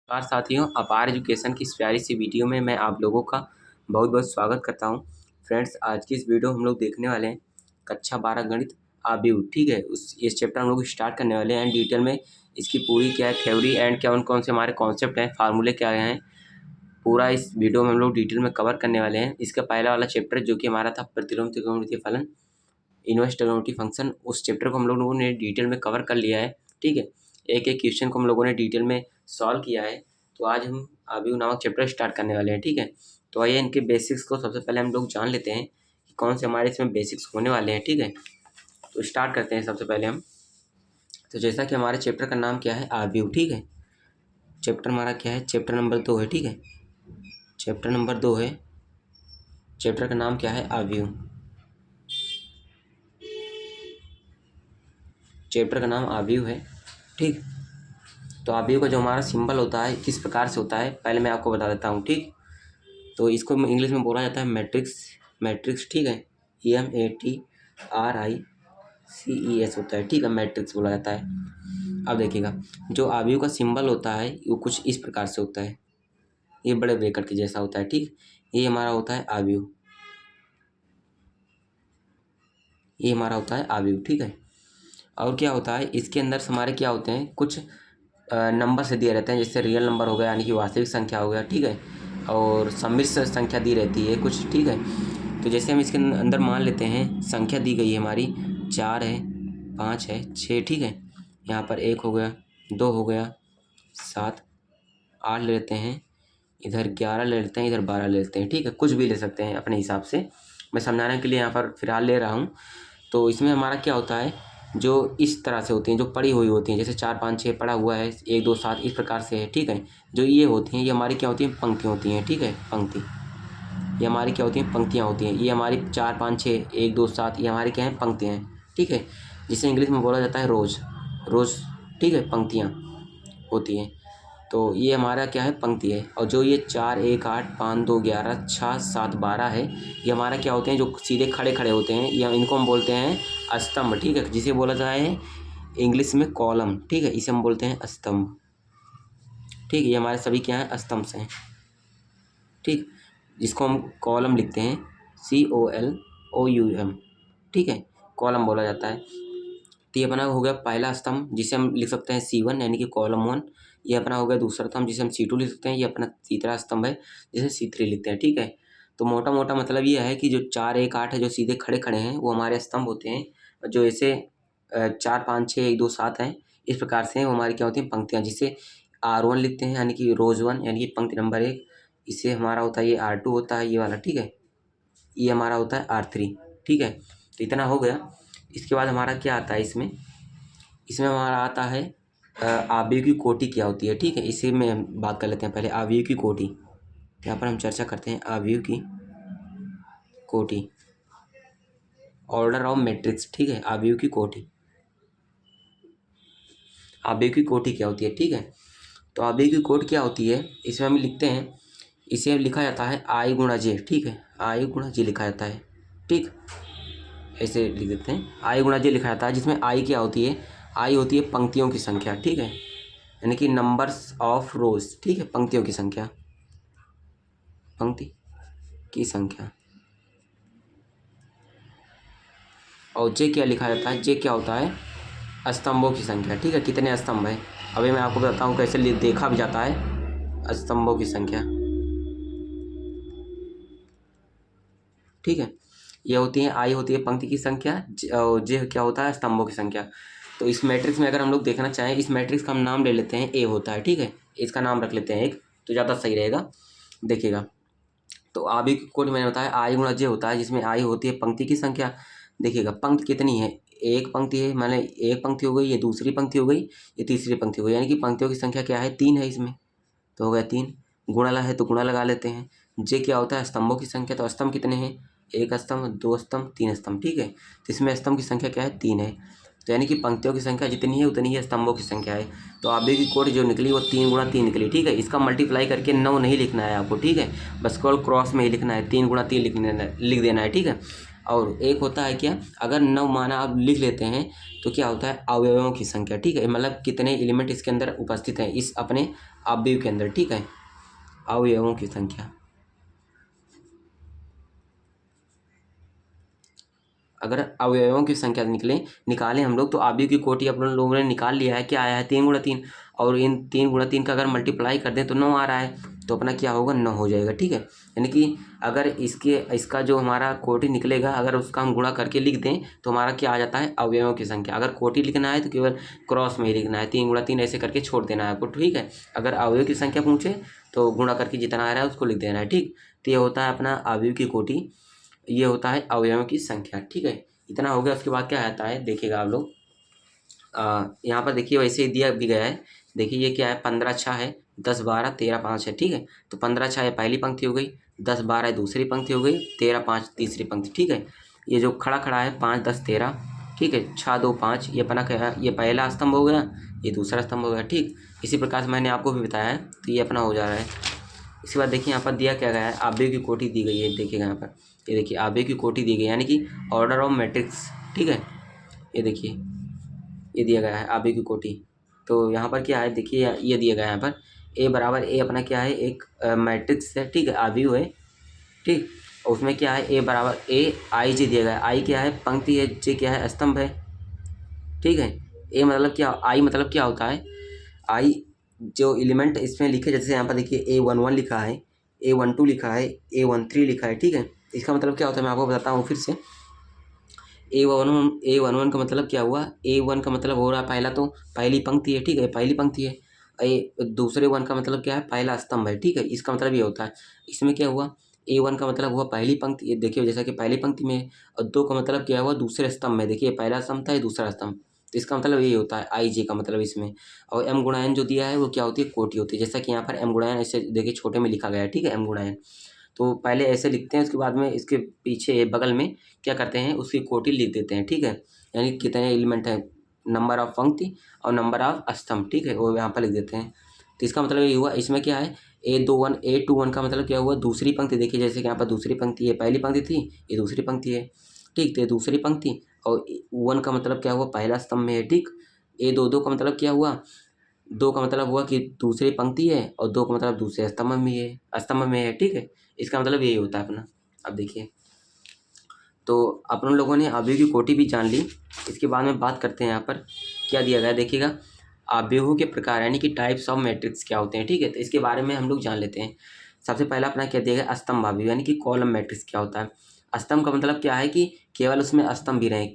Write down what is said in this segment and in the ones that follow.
नमस्कार साथियों, अपार एजुकेशन की इस प्यारी सी वीडियो में मैं आप लोगों का बहुत बहुत स्वागत करता हूं। फ्रेंड्स, आज की इस वीडियो हम लोग देखने वाले हैं कक्षा 12 गणित आव्यूह। ठीक है, इस चैप्टर हम लोग स्टार्ट करने वाले हैं एंड डिटेल में इसकी पूरी क्या है थ्योरी एंड क्या कौन से हमारे कॉन्सेप्ट हैं, फार्मूले क्या हैं, पूरा इस वीडियो में हम लोग डिटेल में कवर करने वाले हैं। इसका पहला वाला चैप्टर जो कि हमारा था प्रतिलोम त्रिकोणमितीय फलन, इनवर्स ट्रिग्नोमेट्री फंक्शन, उस चैप्टर को हम लोगों ने डिटेल में कवर कर लिया है। ठीक है, एक एक क्वेश्चन को हम लोगों ने डिटेल में सॉल्व किया है। तो आज हम आव्यूह नामक चैप्टर स्टार्ट करने वाले हैं। ठीक है, तो आइए इनके बेसिक्स को सबसे पहले हम लोग जान लेते हैं कि कौन से हमारे इसमें बेसिक्स होने वाले हैं। ठीक है, तो स्टार्ट करते हैं सबसे पहले हम। तो जैसा कि हमारे चैप्टर का नाम क्या है, आव्यूह। ठीक है, चैप्टर हमारा क्या है, चैप्टर नंबर 2 है। ठीक है, चैप्टर नंबर 2 है, चैप्टर का नाम क्या है, आव्यूह। चैप्टर का नाम आव्यूह है। ठीक, तो आव्यूह का जो हमारा सिंबल होता है किस प्रकार से होता है पहले मैं आपको बता देता हूँ। ठीक, तो इसको इंग्लिश में बोला जाता है मैट्रिक्स। मैट्रिक्स, ठीक है, MATRICES होता है। ठीक है, मैट्रिक्स बोला जाता है। अब देखिएगा, जो आव्यूह का सिंबल होता है वो कुछ इस प्रकार से होता है, ये बड़े ब्रैकेट के जैसा होता है। ठीक, ये हमारा होता है आव्यूह, ये हमारा होता है आव्यूह। ठीक है, और क्या होता है इसके अंदर हमारे क्या होते हैं, कुछ नंबर से दिए रहते हैं, जैसे रियल नंबर हो गया यानी कि वास्तविक संख्या हो गया। ठीक है, और सम्मिश्र संख्या दी रहती है कुछ। ठीक है, तो जैसे हम इसके अंदर मान लेते हैं संख्या दी गई है हमारी 4 है, 5 है, 6। ठीक है, यहाँ पर 1 हो गया, 2 हो गया, 7, 8 ले लेते हैं, इधर 11 ले लेते हैं, इधर 12 ले लेते हैं। ठीक है, कुछ भी ले सकते हैं अपने हिसाब से, मैं समझाने के लिए यहाँ पर फिलहाल ले रहा हूँ। तो इसमें हमारा क्या होता है, जो इस तरह से होती हैं, जो पड़ी हुई होती हैं, जैसे 4 5 6 पड़ा हुआ है, 1 2 7 इस प्रकार से है। ठीक है, जो ये होती हैं ये हमारी क्या होती हैं, पंक्ति होती हैं। ठीक है, पंक्ति, ये हमारी क्या होती हैं, पंक्तियाँ होती हैं। ये हमारी 4 5 6 1 2 7 ये हमारी क्या है, पंक्तियाँ हैं। ठीक है, जिसे इंग्लिश में बोला जाता है रोज, रोज। ठीक है, पंक्तियाँ होती हैं। तो ये हमारा क्या है, पंक्ति है। और जो ये 4 1 8 5 2 11 6 7 12 है, ये हमारा क्या होते हैं, जो सीधे खड़े खड़े होते हैं, या इनको हम बोलते हैं स्तंभ। ठीक है, जिसे बोला जाता है इंग्लिश में कॉलम। ठीक है, इसे हम बोलते हैं स्तंभ। ठीक, ये हमारे सभी क्या हैं, स्तंभ हैं। ठीक, जिसको हम कॉलम लिखते हैं, COLOUM। ठीक है, कॉलम बोला जाता है। तो ये अपना हो गया पहला स्तंभ, जिसे हम लिख सकते हैं C1 यानी कि कॉलम 1। ये अपना हो गया दूसरा स्तंभ, जिसे हम C2 लिख सकते हैं। ये अपना तीसरा स्तंभ है, जिसे C3 लिखते हैं। ठीक है, तो मोटा मोटा मतलब ये है कि जो 4 1 8 है, जो सीधे खड़े खड़े हैं, वो हमारे स्तंभ होते हैं। और जो ऐसे 4 5 6 1 2 7 हैं, इस प्रकार से वो हमारी क्या होती हैं, पंक्तियाँ, जिसे R1 लिखते हैं यानी कि रोज 1 यानी कि पंक्ति नंबर 1। इसे हमारा होता है ये R2 होता है, ये वाला। ठीक है, ये हमारा होता है R3। ठीक है, तो इतना हो गया। इसके बाद हमारा क्या आता है, इसमें हमारा आता है आव्यूह की कोटि क्या होती है। ठीक है, इसी में हम बात कर लेते हैं पहले आव्यूह की कोटि। यहाँ पर हम चर्चा करते हैं आव्यूह की कोटि, ऑर्डर ऑफ मैट्रिक्स। ठीक है, आव्यूह की कोटि, आव्यूह की कोटि क्या होती है। ठीक है, तो आव्यूह की कोटि क्या होती है, इसमें हम लिखते हैं, इसे लिखा जाता है I गुणा J। ठीक है, I गुणा J लिखा जाता है। ठीक, ऐसे लिख देते हैं, I गुणा J लिखा जाता है, जिसमें I क्या होती है, I होती है पंक्तियों की संख्या। ठीक है, यानी कि नंबर्स ऑफ रोज। ठीक है, पंक्तियों की संख्या, पंक्ति की संख्या। और जे क्या लिखा जाता है, जे क्या होता है, स्तंभों की संख्या। ठीक है, कितने स्तंभ है, अभी मैं आपको बताता हूँ कैसे देखा भी जाता है, स्तंभों की संख्या। ठीक है, ये होती है, आई होती है पंक्ति की संख्या, और जे क्या होता है, स्तंभों की संख्या। तो इस मैट्रिक्स में अगर हम लोग देखना चाहें, इस मैट्रिक्स का हम नाम ले लेते हैं, ए होता है। ठीक है, इसका नाम रख लेते हैं एक, तो ज़्यादा सही रहेगा। देखिएगा, तो आव्यूह की कोटि मैंने बताया I गुणा J होता है, जिसमें I होती है पंक्ति की संख्या। देखिएगा, पंक्ति कितनी है, एक पंक्ति है, मैंने एक पंक्ति हो गई, ये दूसरी पंक्ति हो गई, ये तीसरी पंक्ति हो गई, यानी कि पंक्तियों की संख्या क्या है, 3 है इसमें, तो हो गया 3। गुणा है तो गुणा लगा लेते हैं। जे क्या होता है, स्तंभों की संख्या, तो स्तंभ कितने हैं, एक स्तंभ, 2 स्तंभ, 3 स्तंभ। ठीक है, तो इसमें स्तंभ की संख्या क्या है, 3 है। तो यानी कि पंक्तियों की संख्या जितनी है उतनी ही स्तंभों की संख्या है। तो आव्यूह की कोटि जो निकली वो 3 गुणा 3 निकली। ठीक है, इसका मल्टीप्लाई करके 9 नहीं लिखना है आपको। ठीक है, बस केवल क्रॉस में ही लिखना है, 3 गुणा 3 लिख देना है। ठीक है, और एक होता है क्या, अगर 9 माना आप लिख लेते हैं तो क्या होता है, अवयवों की संख्या। ठीक है, मतलब कितने एलिमेंट इसके अंदर उपस्थित हैं, इस अपने अवयव के अंदर, ठीक है, अवयवों की संख्या। अगर अवयवों की संख्या निकालें हम लोग, तो अवयव की कोटि अपन लोगों ने निकाल लिया है। क्या आया है? 3 × 3। और इन 3 × 3 का अगर मल्टीप्लाई कर दें तो 9 आ रहा है, तो अपना क्या होगा? 9 हो जाएगा, ठीक है। यानी कि अगर इसका जो हमारा कोटि निकलेगा, अगर उसका हम गुणा करके लिख दें तो हमारा क्या आ जाता है? अवयवों की संख्या। अगर कोटि लिखना है तो केवल क्रॉस में ही लिखना है, 3 × 3 ऐसे करके छोड़ देना है आपको, ठीक है। अगर अवयव की संख्या पूछे तो गुणा करके जितना आ रहा है उसको लिख देना है, ठीक। तो ये होता है अपना अवयव की कोटि, ये होता है अवयवों की संख्या, ठीक है। इतना हो गया। उसके बाद क्या आता है देखिएगा आप लोग, यहाँ पर देखिए वैसे ही दिया भी गया है। देखिए ये क्या है? 15 6 है, 10 12 13 5 है, ठीक है। तो 15 6 पहली पंक्ति हो गई, 10 12 दूसरी पंक्ति हो गई, 13 5 तीसरी पंक्ति, ठीक है। ये जो खड़ा खड़ा है 5 10 13, ठीक है, 6 2 5, ये अपना क्या है? ये पहला स्तंभ हो गया, ये दूसरा स्तंभ हो गया, ठीक। इसी प्रकार से मैंने आपको भी बताया है, तो ये अपना हो जा रहा है। इसके बाद देखिए यहाँ पर दिया क्या गया है? अवयव की कोटि दी गई है, देखिएगा यहाँ पर, ये देखिए अवयव की कोटि दी गई है, यानी कि ऑर्डर ऑफ मैट्रिक्स, ठीक है। ये देखिए ये दिया गया है अवयव की कोटि। तो यहाँ पर क्या है? देखिए ये दिया गया है यहाँ पर ए बराबर ए अपना क्या है? एक मैट्रिक्स है, ठीक है, अवयव है, ठीक। और उसमें क्या है? ए बराबर ए आई जे दिया गया है। आई क्या है? पंक्ति है, जे क्या है? स्तंभ है, ठीक है। ए मतलब क्या? आई मतलब क्या होता है? आई जो एलिमेंट इसमें लिखे, जैसे यहाँ पर देखिए A11 लिखा है, A12 लिखा है, A13 लिखा है, ठीक है। इसका मतलब क्या होता है मैं आपको बताता हूँ फिर से। A11 का मतलब क्या हुआ? A1 का मतलब हो रहा है पहला, तो पहली पंक्ति है, ठीक है, पहली पंक्ति है। दूसरे 1 का मतलब क्या है? पहला स्तंभ है, ठीक है। इसका मतलब ये होता है। इसमें क्या हुआ? A1 का मतलब हुआ पहली पंक्ति, देखिए जैसा कि पहली पंक्ति में, और 2 का मतलब क्या हुआ? दूसरे स्तंभ में। देखिए पहला स्तंभ था, ये दूसरा स्तंभ, तो इसका मतलब यही होता है आई जे का मतलब इसमें। और M × N जो दिया है वो क्या होती है? कोटि होती है। जैसा कि यहाँ पर M × N ऐसे देखिए छोटे में लिखा गया है, ठीक है, M × N। तो पहले ऐसे लिखते हैं, उसके बाद में इसके पीछे बगल में क्या करते हैं? उसकी कोटि लिख देते हैं, ठीक है। यानी कितने एलिमेंट है, नंबर ऑफ पंक्ति और नंबर ऑफ स्तंभ, ठीक है, वो यहाँ पर लिख देते हैं। तो इसका मतलब ये हुआ, इसमें क्या है? A21 का मतलब क्या हुआ? दूसरी पंक्ति। देखिए जैसे कि यहाँ पर दूसरी पंक्ति है, पहली पंक्ति थी, ये दूसरी पंक्ति है, ठीक। तो ये दूसरी पंक्ति, और 1 का मतलब क्या हुआ? पहला स्तंभ में है, ठीक। A22 का मतलब क्या हुआ? 2 का मतलब हुआ कि दूसरी पंक्ति है, और 2 का मतलब दूसरे स्तंभ में है, ठीक है। इसका मतलब यही होता है अपना। अब देखिए, तो अपन लोगों ने अवयव की कोटि भी जान ली। इसके बाद में बात करते हैं यहाँ पर क्या दिया गया है, देखिएगा अवयवों के प्रकार, यानी कि टाइप्स ऑफ मैट्रिक्स क्या होते हैं, ठीक है। तो इसके बारे में हम लोग जान लेते हैं। सबसे पहला अपना क्या दिया गया? स्तंभ अवयव, यानी कि कॉलम मैट्रिक्स क्या होता है? स्तंभ का मतलब क्या है? कि केवल उसमें स्तंभ भी रहे,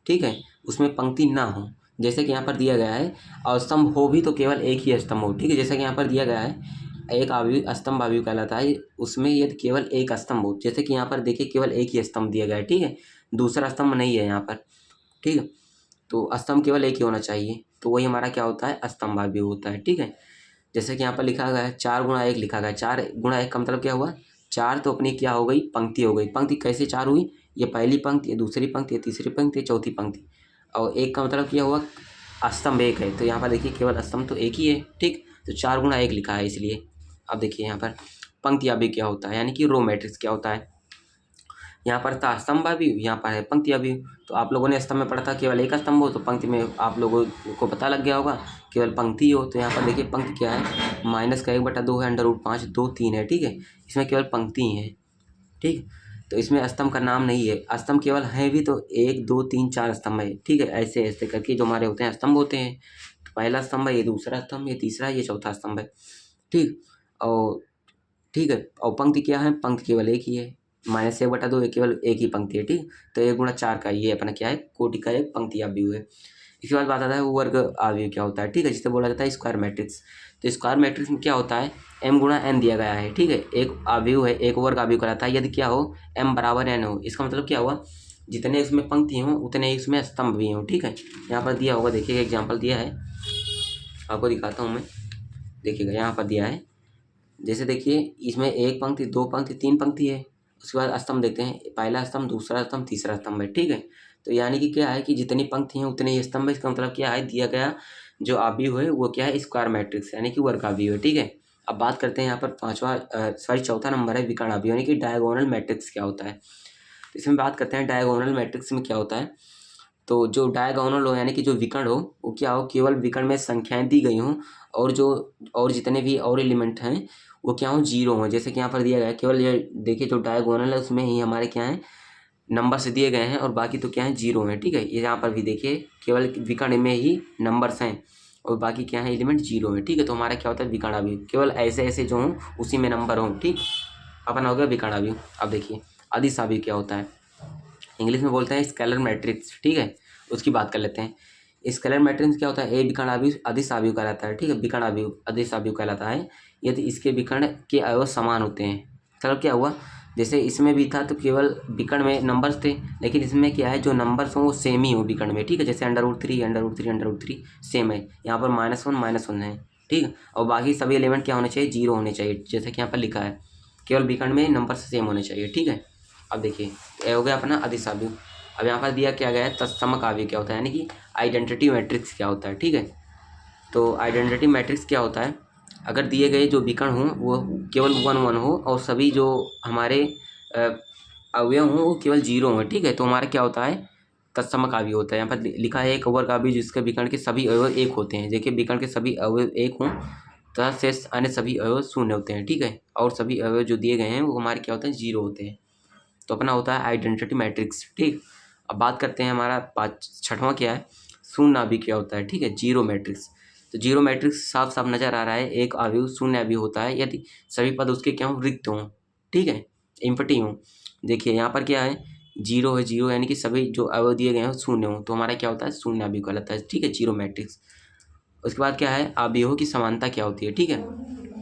ठीक है, उसमें पंक्ति ना हो। जैसे कि यहाँ पर दिया गया है, और स्तंभ हो भी तो केवल एक ही स्तंभ हो, ठीक है। जैसे कि यहाँ पर दिया गया है, एक अवयव स्तंभ अवयव कहलाता है, उसमें यदि केवल एक स्तंभ हो। जैसे कि यहाँ पर देखिए केवल एक ही स्तंभ दिया गया है, ठीक है, दूसरा स्तंभ नहीं है यहाँ पर, ठीक है। तो स्तंभ केवल एक ही होना चाहिए, तो वही हमारा क्या होता है? स्तंभ अवयव होता है, ठीक है। जैसे कि यहाँ पर लिखा गया है 4 × 1 लिखा गया है। 4 × 1 का मतलब क्या हुआ? 4 तो अपनी क्या हो गई? पंक्ति हो गई। पंक्ति कैसे 4 हुई? ये पहली पंक्ति, ये दूसरी पंक्ति, ये तीसरी पंक्ति, ये चौथी पंक्ति। और 1 का मतलब क्या हुआ? स्तंभ एक है, तो यहाँ पर देखिए केवल स्तंभ तो एक ही है, ठीक। तो 4 × 1 लिखा है इसलिए। अब देखिए यहाँ पर पंक्ति अवयव क्या होता है, यानी कि रो मैट्रिक्स क्या होता है। यहाँ पर था स्तंभ अवयव, यहाँ पर है पंक्ति अवयव। तो आप लोगों ने स्तंभ में पढ़ा था केवल एक स्तंभ हो, तो पंक्ति में आप लोगों को पता लग गया होगा केवल पंक्ति हो। तो यहाँ पर देखिए पंक्ति क्या है? -1/2 है, √5 2 3 है, ठीक है। इसमें केवल पंक्ति ही है, ठीक। तो इसमें स्तंभ का नाम नहीं है। स्तंभ केवल है भी तो 1 2 3 4 स्तंभ है, ठीक है। ऐसे ऐसे करके जो हमारे होते हैं स्तंभ होते हैं। तो पहला स्तंभ है, ये दूसरा स्तंभ, ये तीसरा, ये चौथा स्तंभ है, ठीक। और ठीक है, और पंक्ति क्या है? पंक्ति केवल एक ही है, -1/2 केवल एक ही पंक्ति है, ठीक। तो 1 × 4 का ये अपना क्या है? कोटि का एक पंक्ति अवयव है। इसके बाद बात आता है वर्ग अवयव क्या होता है, ठीक है, जिसे बोला जाता है स्क्वायर मैट्रिक्स। तो स्क्वायर मैट्रिक्स में क्या होता है? M × N दिया गया है, ठीक है, एक अवयव है, एक वर्ग अवयव कहलाता है यदि क्या हो? M = N हो। इसका मतलब क्या हुआ? जितने उसमें पंक्ति हों उतने ही उसमें स्तंभ भी हों, ठीक है। यहाँ पर दिया होगा, देखिए एग्जाम्पल दिया है, आपको दिखाता हूँ मैं, देखिएगा यहाँ पर दिया है। जैसे देखिए इसमें एक पंक्ति, दो पंक्ति, तीन पंक्ति है। उसके बाद स्तंभ देखते हैं, पहला स्तंभ, दूसरा स्तंभ, तीसरा स्तंभ है, ठीक है। तो यानी कि क्या है? कि जितनी पंक्ति हैं उतने ही स्तंभ है। इसका मतलब क्या है? दिया गया जो अवयव है वो क्या है? स्क्वायर मैट्रिक्स, यानी कि वर्ग अवयव है, ठीक है। अब बात करते हैं यहाँ पर चौथा नंबर है विकर्ण अवयव, यानी कि डायगोनल मैट्रिक्स क्या होता है। तो इसमें बात करते हैं डायगोनल मैट्रिक्स में क्या होता है। तो जो डायगोनल हो यानी कि जो विकर्ण हो वो क्या हो, केवल विकर्ण में संख्याएं दी गई हों और जितने भी और एलिमेंट हैं वो क्या हो, जीरो हों। जैसे कि यहाँ पर दिया गया है, केवल ये देखिए जो डायगोनल है उसमें ही हमारे क्या है, नंबर से दिए गए हैं और बाकी तो क्या है, जीरो हैं। ठीक है, ये यहाँ पर भी देखिए केवल विकर्ण में ही नंबर्स हैं और बाकी क्या है, एलिमेंट जीरो है। ठीक है, तो हमारा क्या होता है, विकर्ण अवयव केवल ऐसे ऐसे जो हों उसी में नंबर हों। ठीक, अपन हो गया विकर्ण अवयव। अब देखिए अदिश अवयव क्या होता है, इंग्लिश में बोलते हैं स्केलर मैट्रिक्स। ठीक है, उसकी बात कर लेते हैं। स्केलर मैट्रिक्स क्या होता है, ए विकर्ण अवयव अदिश अवयव कहलाता है। ठीक है, विकर्ण अवयव अदिश अवयव कहलाता है यदि इसके विकर्ण के अवयव समान होते हैं। मतलब क्या हुआ, जैसे इसमें भी था तो केवल विकर्ण में नंबर्स थे, लेकिन इसमें क्या है, जो नंबर्स हों वो सेम ही हो विकर्ण में। ठीक है, जैसे √3 √3 √3 सेम है, यहाँ पर -1 है। ठीक है, और बाकी सभी एलिमेंट क्या होने चाहिए, जीरो होने चाहिए, जैसे कि यहाँ पर लिखा है, केवल विकर्ण में नंबर सेम होने चाहिए। ठीक है, अब देखिए ये हो गया अपना अदिश अवयव। अब यहाँ पर दिया क्या गया है, तत्समक अवयव क्या होता है, यानी कि आइडेंटिटी मैट्रिक्स क्या होता है। ठीक है, तो आइडेंटिटी मैट्रिक्स क्या होता है, अगर दिए गए जो विकर्ण हों वो केवल 1 1 हो और सभी जो हमारे अवयव हों वो केवल जीरो हों। ठीक है, तो हमारा क्या होता है, तत्समक अवयव होता है। यहाँ पर लिखा है एक वर्ग अवयव जिसके विकर्ण के सभी अवयव एक होते हैं। देखिए विकर्ण के सभी अवयव एक हों तथा शेष अन्य सभी अवयव शून्य होते हैं। ठीक है, और सभी अवयव जो दिए गए हैं वो हमारे क्या होते हैं, जीरो होते हैं। तो अपना होता है आइडेंटिटी मैट्रिक्स। ठीक, अब बात करते हैं हमारा छठवां क्या है, शून्य अवयव क्या होता है। ठीक है, जीरो मैट्रिक्स। तो जीरो मैट्रिक्स साफ साफ नजर आ रहा है, एक अवयव शून्य अवयव होता है यदि सभी पद उसके क्या हों, रिक्त हों। ठीक है, एम्प्टी हों। देखिए यहाँ पर क्या है, जीरो है, जीरो यानी कि सभी जो अवयव दिए गए हैं शून्य हों, तो हमारा क्या होता है, शून्य अवयव कहलाता है। ठीक है, जीरो मैट्रिक्स। उसके बाद क्या है, अवयवों की समानता क्या होती है। ठीक है,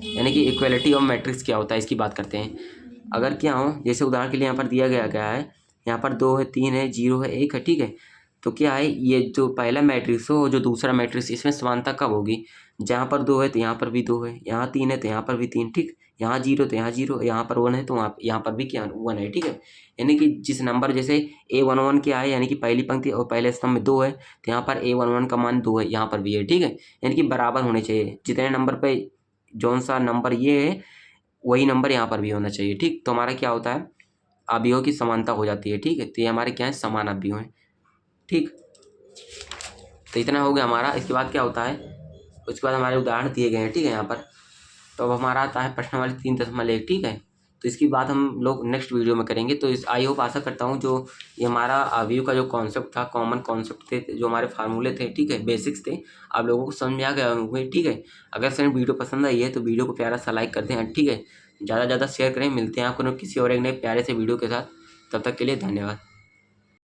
यानी कि इक्वलिटी ऑफ मैट्रिक्स क्या होता है, इसकी बात करते हैं। अगर क्या हो, जैसे उदाहरण के लिए यहाँ पर दिया गया है, यहाँ पर 2 है, 3 है, 0 है, 1 है। ठीक है, तो क्या है, ये जो पहला मैट्रिक्स हो और जो दूसरा मैट्रिक्स, इसमें समानता कब होगी, जहाँ पर 2 है तो यहाँ पर भी 2 है, यहाँ 3 है तो यहाँ पर भी 3। ठीक, यहाँ 0 तो यहाँ 0, यहाँ पर 1 है तो यहाँ पर भी क्या 1 है। ठीक है, यानी कि जिस नंबर जैसे A11 क्या है, यानी कि पहली पंक्ति और पहले स्तंभ में 2 है तो यहाँ पर A11 का मान 2 है, यहाँ पर भी है। ठीक है, यानी कि बराबर होने चाहिए, जितने नंबर पे जौन सा नंबर ये है वही नंबर यहाँ पर भी होना चाहिए। ठीक, तो हमारा क्या होता है, अवयवों की समानता हो जाती है। ठीक है, तो ये हमारे क्या है, समान अवयव हैं। ठीक, तो इतना हो गया हमारा। इसके बाद क्या होता है, उसके बाद हमारे उदाहरण दिए गए हैं। ठीक है, यहाँ पर तो अब हमारा आता है प्रश्न वाली 3.1। ठीक है, तो इसकी बात हम लोग नेक्स्ट वीडियो में करेंगे। तो इस आई होप आशा करता हूँ जो ये हमारा अवयव का जो कॉन्सेप्ट था, कॉमन कॉन्सेप्ट थे, जो हमारे फार्मूले थे, ठीक है, बेसिक्स थे, आप लोगों को समझ में आ गया होंगे। ठीक है, अगर सर वीडियो पसंद आई है तो वीडियो को प्यारा सा लाइक कर दें। ठीक है, ज़्यादा से ज़्यादा शेयर करें। मिलते हैं आपको किसी और एक नए प्यारे से वीडियो के साथ, तब तक के लिए धन्यवाद।